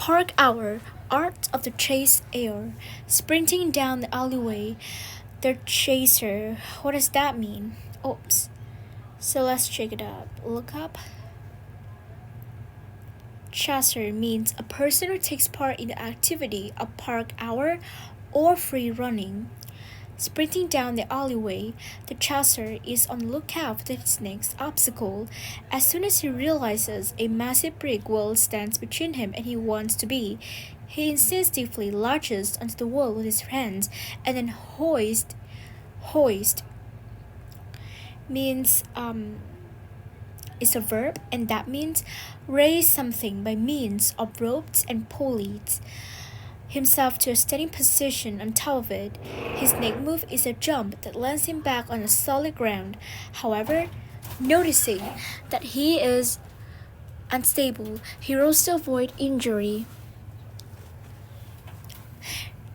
Park hour, art of the chase air, sprinting down the alleyway. The chaser. What does that mean? Oops. So let's check it out. Look up. Chaser means a person who takes part in the activity of park hour or free running. Sprinting down the alleyway, the chaser is on the lookout for his next obstacle. As soon as he realizes a massive brick wall stands between him and he wants to be, he instinctively latches onto the wall with his hands and then hoist means is a verb, and that means raise something by means of ropes and pulleys himself to a standing position on top of it. His next move is a jump that lands him back on the solid ground. However, noticing that he is unstable, he rows to avoid injury.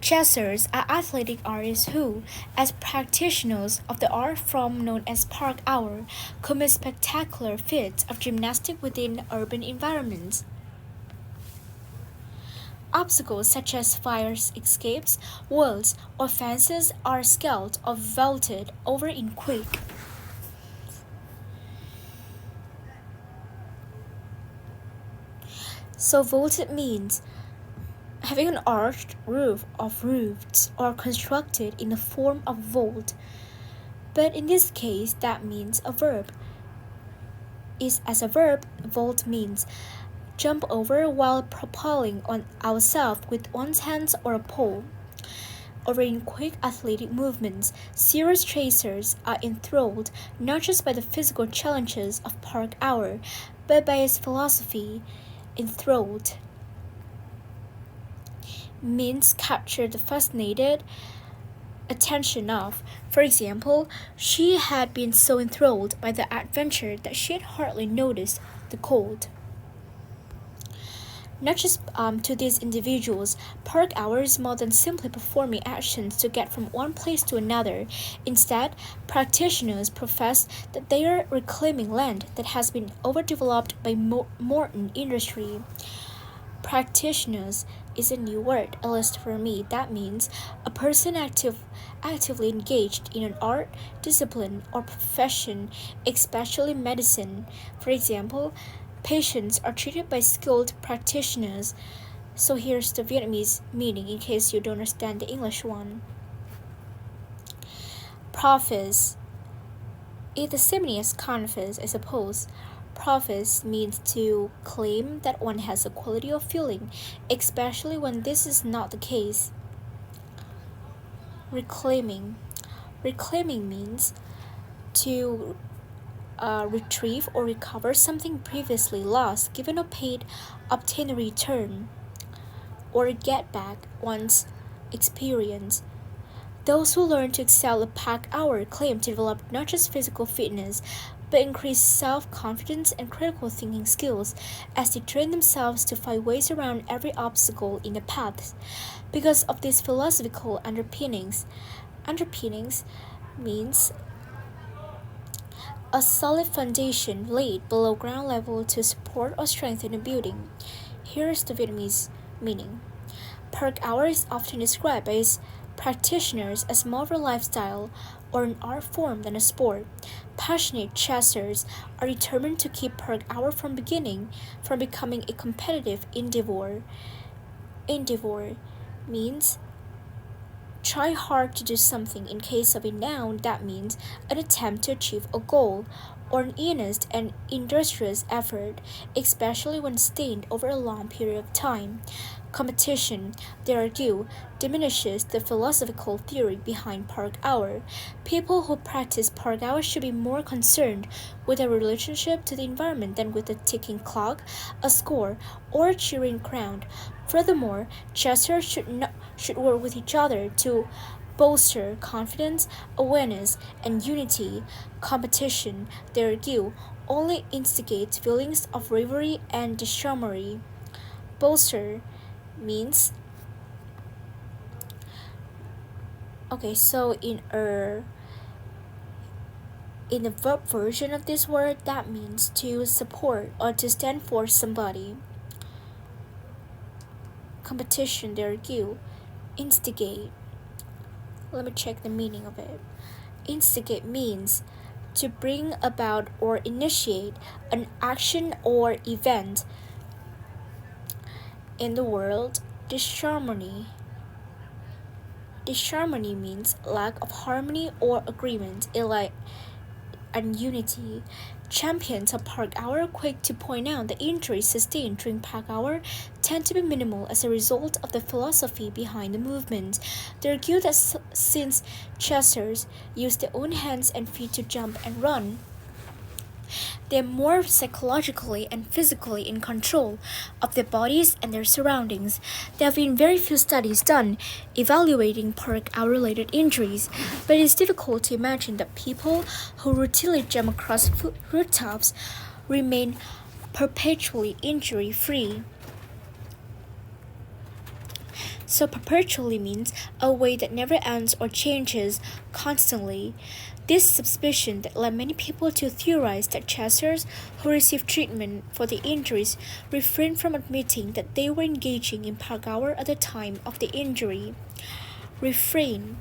Chasers are athletic artists who, as practitioners of the art form known as park hour, commit spectacular feats of gymnastics within urban environments. Obstacles such as fire escapes, walls, or fences are scaled or vaulted over in quick. So vaulted means having an arched roof of roofs or constructed in the form of vault. But in this case, that means a verb. As a verb, vault means jump over while propelling on ourselves with one's hands or a pole. Or in quick athletic movements, serious chasers are enthralled not just by the physical challenges of park hour, but by its philosophy. Enthralled means capture the fascinated attention of. For example, she had been so enthralled by the adventure that she had hardly noticed the cold. Not just to these individuals, park hour is more than simply performing actions to get from one place to another. Instead, practitioners profess that they are reclaiming land that has been overdeveloped by modern industry. Practitioners is a new word, at least for me. That means a person actively engaged in an art, discipline, or profession, especially medicine. For example, patients are treated by skilled practitioners. So here's the Vietnamese meaning in case you don't understand the English one. Profess is the same meaning as confess, I suppose. Profess means to claim that one has a quality of feeling, especially when this is not the case. Reclaiming means to retrieve or recover something previously lost, given or paid, obtain a return, or get back one's experience. Those who learn to excel at park hour claim to develop not just physical fitness, but increased self-confidence and critical thinking skills as they train themselves to find ways around every obstacle in the path. Because of these philosophical underpinnings means a solid foundation laid below ground level to support or strengthen a building. Here's the Vietnamese meaning. Park hour is often described by its practitioners as more of a lifestyle or an art form than a sport. Passionate chasers are determined to keep park hour from becoming a competitive endeavor. Endeavor means try hard to do something. In case of a noun, that means an attempt to achieve a goal or an earnest and industrious effort, especially when sustained over a long period of time. Competition, they argue, diminishes the philosophical theory behind park hour. People who practice park hour should be more concerned with their relationship to the environment than with a ticking clock, a score, or a cheering crowd. Furthermore, chasers should work with each other to bolster confidence, awareness, and unity. Competition, they argue, only instigates feelings of rivalry and disharmony. Bolster means so in the verb version of this word, that means to support or to stand for somebody. competition, they argue. Instigate. Let me check the meaning of it. Instigate means to bring about or initiate an action or event in the world. Disharmony. Disharmony means lack of harmony or agreement, and unity. Champions of Park Hour are quick to point out that injuries sustained during Park Hour tend to be minimal as a result of the philosophy behind the movement. They argue that since chasers use their own hands and feet to jump and run, they're more psychologically and physically in control of their bodies and their surroundings. There have been very few studies done evaluating park hour related injuries, but it is difficult to imagine that people who routinely jump across rooftops remain perpetually injury free. So perpetually means a way that never ends or changes constantly. This suspicion that led many people to theorize that chasers who receive treatment for the injuries refrain from admitting that they were engaging in park hour at the time of the injury. Refrain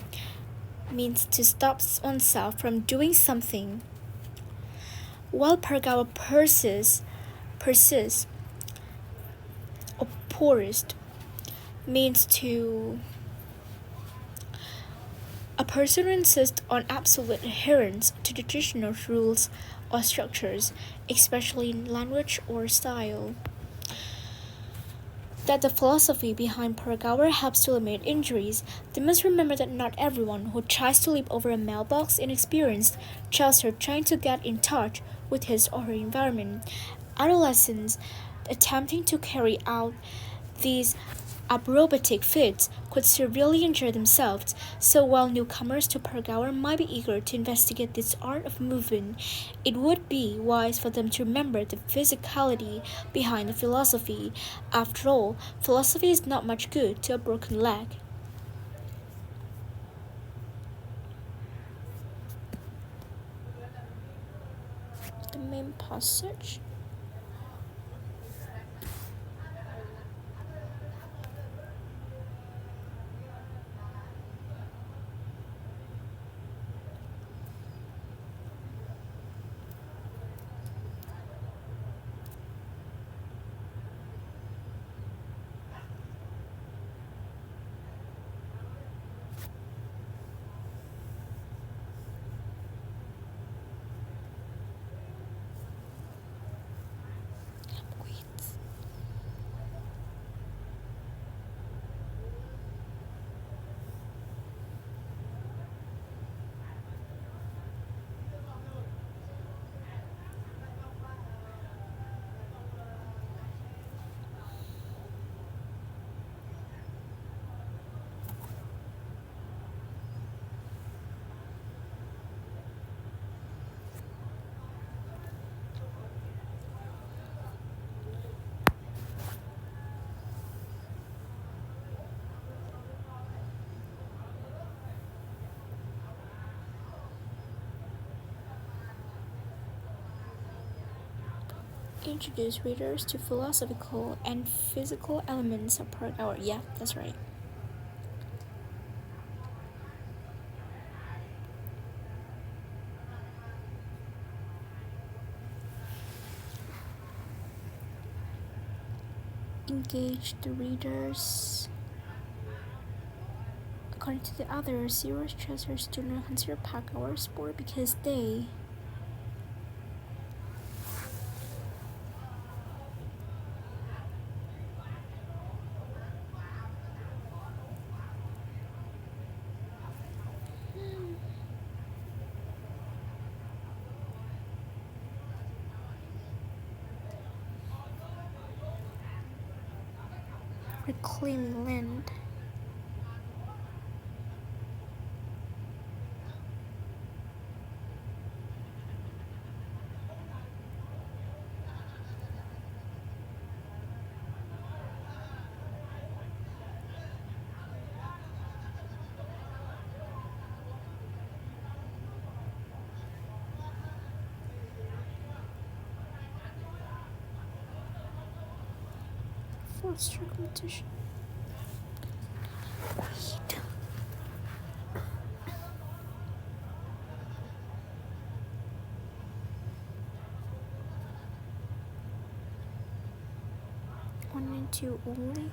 means to stop oneself from doing something. While park hour persists or poorest means to a person who insists on absolute adherence to traditional rules or structures, especially in language or style. That the philosophy behind park hour helps to limit injuries, they must remember that not everyone who tries to leap over a mailbox is inexperienced chaser trying to get in touch with his or her environment. Adolescents attempting to carry out these acrobatic feats could severely injure themselves, so while newcomers to park hour might be eager to investigate this art of movement, it would be wise for them to remember the physicality behind the philosophy. After all, philosophy is not much good to a broken leg. The main passage. Introduce readers to philosophical and physical elements of park hour. Yeah, that's right. Engage the readers. According to the others, serious chasers do not consider park hour sport because they reclaim land. Foster competition. Wait. One and two only.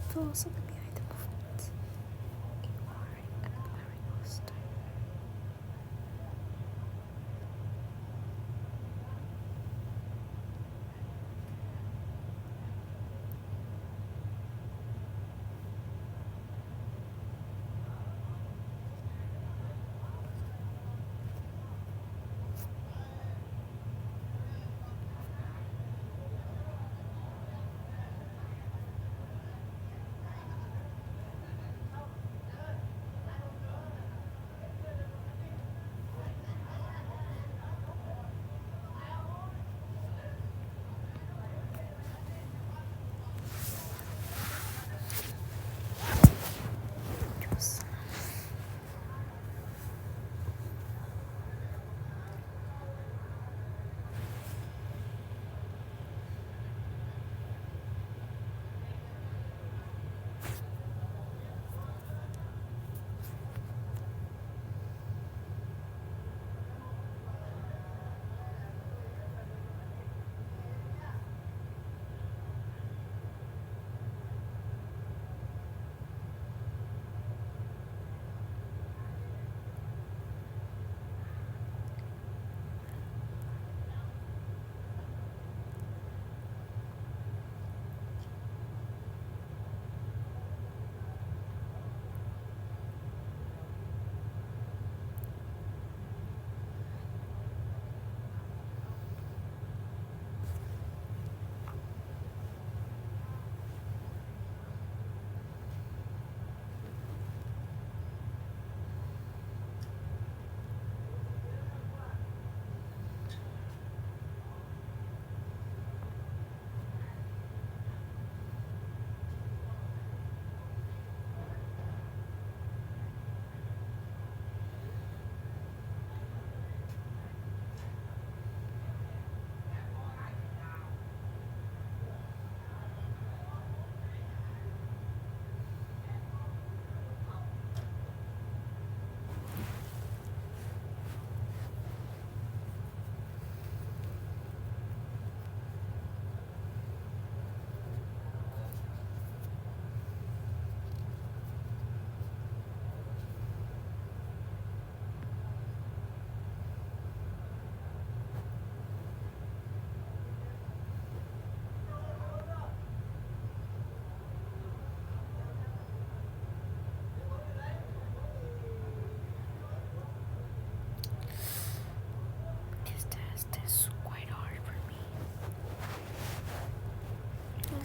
Philosophy behind the movement. Ignoring and glaring host.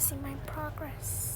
see my progress.